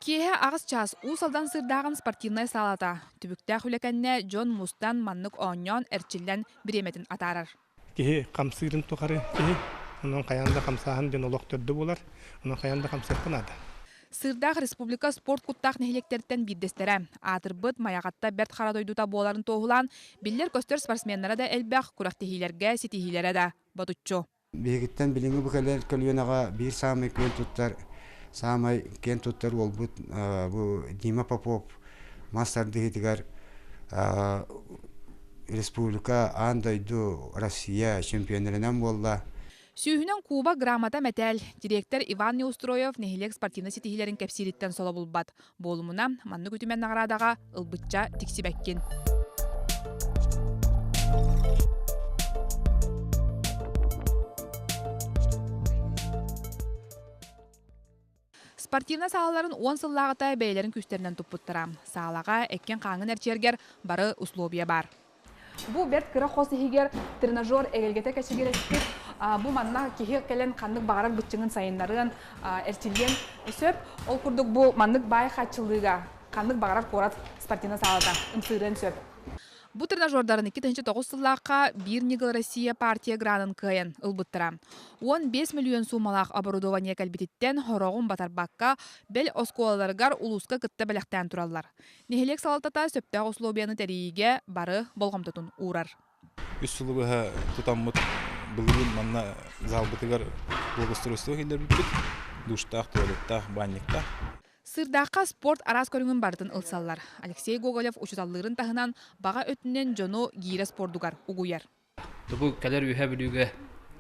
Кеhe ağız ças usaldan sırdağın спортивный салата. Түбүктә хүлекәнне Джон Мустан маннык оньон эрчилен биреметин атарар. Кеһи камсырын тохары кеһи онон каянда камсахан ден олоктөрдү булар. Онон каянда камсырпынады. Сырдақ республика спорт куттақ нехилектерден биддестере. Атырбыт маягатта берт харадойдута боларын тоғулан, биллер көстер спортсменлары да элбәқ курактихилерге ситихилере да батуччу. Бегиттен билинги букалер көлүнага бир самый кен туттар, самый кен туттар ол бу Дима Попов мастер дигитигер республика андойду Россия чемпионларынан болла. Сүйүнен Куба грамота мәтәл. Директор Иван Неустроев нехилек спортивны ситихилерин кепсириттен сола булбат. Болумуна манны күтүмен наградага ылбытча тиксибәккин. Спортивна сааларын 10 сыллағыта бәйлерін күстерінен тұппыттыра. Саалаға әккен қаңын әрчергер бары условия бар. Бу берт кыра хосы хигер тренажер эгелгете кечигер эскит. Бу манна кихи келен каннык багарак бытчыңын сайыннарын эртилген сөп. Ол курдук бу маннык бай хатчылыга каннык багарак корат спортивна саалата ымсырын сөп. Бу тренажердарын 2009 сыллаққа бир Нигыл Россия партия гранын кыйын ылбыттыра. 15 миллион сумалақ оборудование кәлбетиттен хорогун батарбаққа бел осколаларгар улуска кытта бәләқтен тураллар. Нехелек салатата сөптәқ условияны тәрейге бары болғамтытын урар. Үс сылыбыға тұтаммыт бұлығын манна залбытыгар болғыстырыстығы келдер бүкіт. Душтақ, туалеттақ, банниктақ. Сырдаққа спорт арас көріңін бардын ылсаллар. Алексей Гоголев учуталлырын тахынан баға өтінен жону гире спордугар угуяр. Бұл кәлер үйе білуге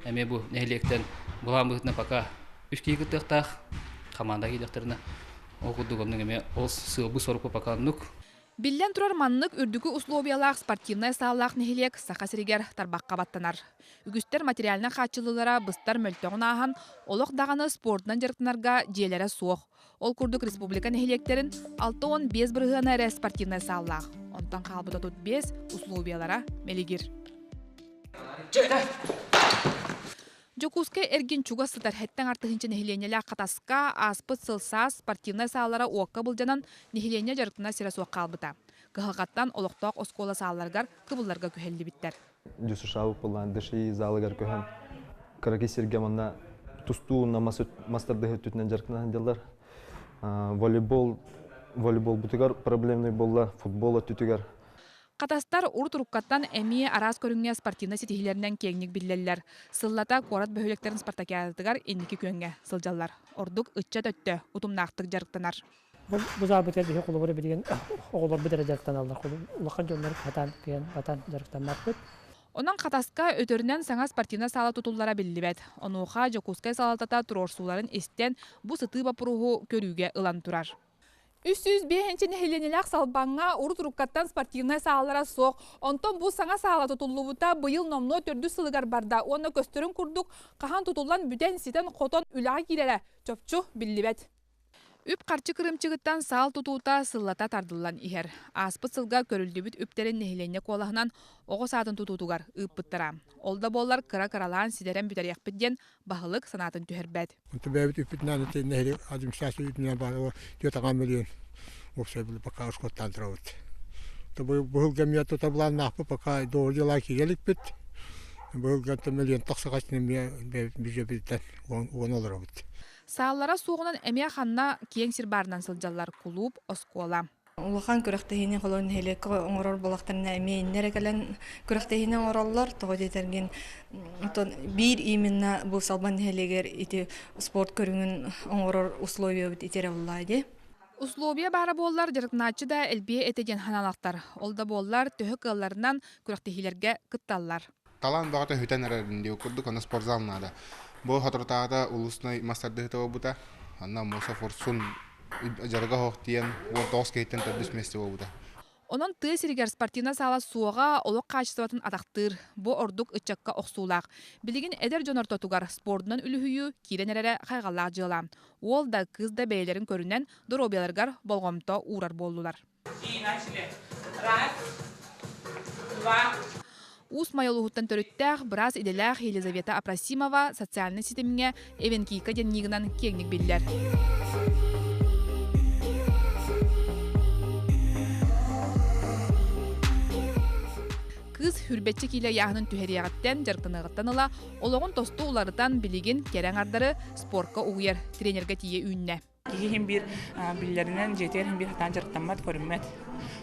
әме бұл нәйлектен бұған бұғытына пока үшкей күттіқтақ команда кейдіқтеріне оқыдығымның әме ол сылбы сорықпы пока нүк. Биллен турар маннык үрдүкү условиялах спортивный саллах нехилек саха сиригер тарбаққа баттанар. Үгістер материалына қатчылылара быстар мөлтоғын ахан, олық дағаны спортынан жарықтынарға желері суық. Ол күрдік республика нехилектерін 6-15 бірғына әрі спортивный саллах. Онтан қалбыда тут 5 условиялара мелигир. Жокуске эргин чуга сытар хэттен артыхынчы нехиленелі қатасқа аспыт сылсас спортивный саллара уаққа бұлжанан нехилене жарықтына сирасуақ қалбыта. Кығылғаттан олықтақ оскола салларгар кыбылларға күхелі біттер. Дюсушау пылан дыши залыгар көһен. Караки сергеманна тустуунна мастарды төтүнен жаркынан делдар. Волейбол бутыгар проблемный болла, футбол төтүгар. Қатастар урт-руккаттан әмие арас көріңе спортивна сетихилерінен кеңнік білелер. Сыллата қорат бөхілектерін спартакиадытыгар енники көнге сылжалар. Ордук үтча төтті, ұтымнақтық жарықтанар. Бұл забытер бейе қолы бұры білген оғылар бідері жарықтан алдар. Улақан жонлары батан жарықтан марпыт. Онан қатаска өтөрінен саңа спортивна сала тұтуллара білдібет. Онуға жокускай салатата турорсуларын істен бұ сыты бапыруғу көрүүге ылан турар. 305 нехиленелек салбаңа урут-руккаттан спортивный саалара соқ. Онтон бұл саңа саала тұтулуыта бұйыл номно төрді сылығар барда. Оны көстөрін күрдік қахан тұтулан бүтен ситен қотон үліға келері. Чөпчу білдібет. Үп қарчы кырымчығыттан саал тұтуыта сыллата тардылан ихер. Аспыт сылға көрілдібіт үптерін нехилене қолағынан оғы сатын тұтутуғар үппіттара. Олда боллар кыра-кыралан сидерен бүтер яқпыдден бағылық санатын түхербәд. Бәбит үпітінен нехили администрация үпітінен бары 4 миллион оқсай білі пока ұшқоттан тұрауыд. Бұл кәмия тұтабылан нақпы пока doğru дела келік біт. Бұл кәмті миллион тақсығашының бүйже біттен 10 олар ауыд. Сааллара суғынан әмия ханна кең сирбарынан сылжалар клуб, оскола. Улахан күрәктәһинең холон һәлек оңрор булактарына әмиеннәр калан күрәктәһинең ораллар тогы дитәрген бир именно бу салбан һәлегер ите спорт көрүнүн оңрор условия бит итерә буллайды. Условия бары боллар жарыкначы да элбие этеген ханалактар. Олда боллар төһө кылларынан күрәктәһиләргә кытталлар. Талан багыта хөтәнәрәдән ди күрдүк аны спорт залнада. Бу хатыртада улусный мастарды табыта. Анна моса форсун жарга хоктиен вот доскейтен төдүс месте болуда. Онон тыы сиригер спортивна сала суога олық качестватын атактыр. Бу ордук ычакка оксуулак. Билигин эдер жонортотугар спортунан үлүхүйү киренерere кайгаллак жыла. Ол да кыз да бейлерин көрүнен доробияларгар болгомто урар болдулар. Ус майолуһуттан төрүттәх браз иделәх Елизавета Апрасимова социальный системиңе эвенкийка деннигынан кеңник биллер. Кыыс хүрбетче киле яһынын түһәрияғаттен жарктаныгыттан ыла олоғын тосту уларытан билигин керең ардары спортка угуяр тренерге тие үүнне. Кихим бир биллеринен жетер хим бир хатан жарктанмат көрүнмөт.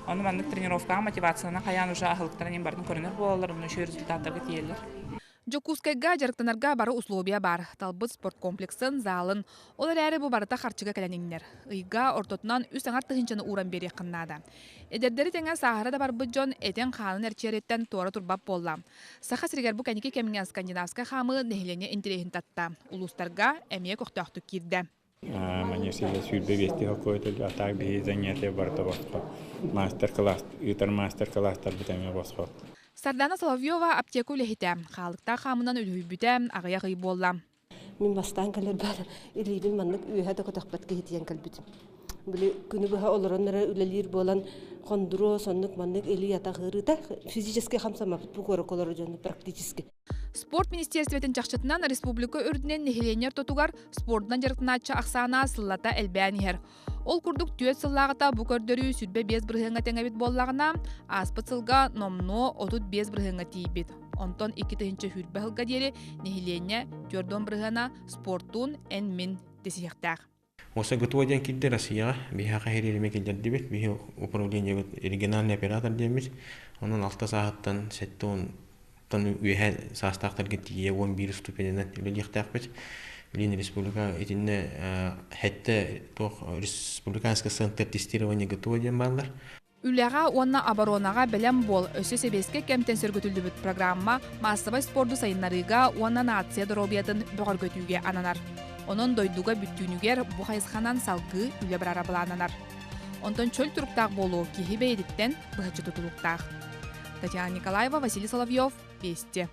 Оны мандык тренировкага мотивацияны каян уже ахылыктарын бардын көрүнөр болалар, уну шу результаттарга тиелер. Жокускайга жарктанарга бары условия бар. Талбыт спорт комплексен, залын. Олар әрі бұ барыта харчыга кәләнеңнер. Ыйга ортотунан үс аңар тыхынчаны уран бері қыннада. Эдердері тәңә сахара да бар бұд жон әтен қанын әрчереттен туара турбап болла. Саха сіргер бұ кәнеке кәмінген скандинавска хамы нехилене интерехін татта. Улустарга әмие көқтақтық кирді. Манесиле сүйбе вести хокойты атак бии занятия барда басқа. Мастер-класс, ютар мастер-класстар бітәме басқа. Сардана Соловьева аптеку лехите. Халыкта хамынан үлһүбүтә, агая гый болла. Мин бастан калер бар. Илибин маннык үйһә дә котакпат китен калбит. Биле күнү баха олороннара үлелир болан кондро соннык маннык эли ята гырыта физически хамсамап бу короколор жон практически. Спорт министерствотен чакчытынан республика өрдүнен нехиленер тотугар спорттан жарктынача аксана сыллата элбәнихер. Ол курдук түйет сыллагыта бу көрдөрү сүрбе 5 бирһыңга теңебит боллагына аспыцылга номно отут 5 бирһыңга тийбит. Онтон 2-тынчы хүрбе хылга диери нехилене төрдөн бирһына спорттун эн мин десихтак. Осы готоводен кидде Россияга бихака херелеме келдерди бит. Бихи управление региональный оператор демис. Онун 6 сааттан 7 тон үйе састактарга тие 11 ступенинен үлелихтак бит. Билин республика этинне хетте тох республиканский центр тестирования готоводен балдар. Үләға онна оборонага белем бол өсө себеске кемтен сөргөтүлдүбүт программа массовый спорту сайыннарыга онна нация дробиятын бөгөргөтүүгө ананар. Онон дойдуга бүттүүнүгер бу хайсханан салгы үле барара балананар. Онтон чөл туруктак болуу кихи бейдиттен быхычы тутулуктак. Татьяна Николаева, Василий Соловьев, Вести.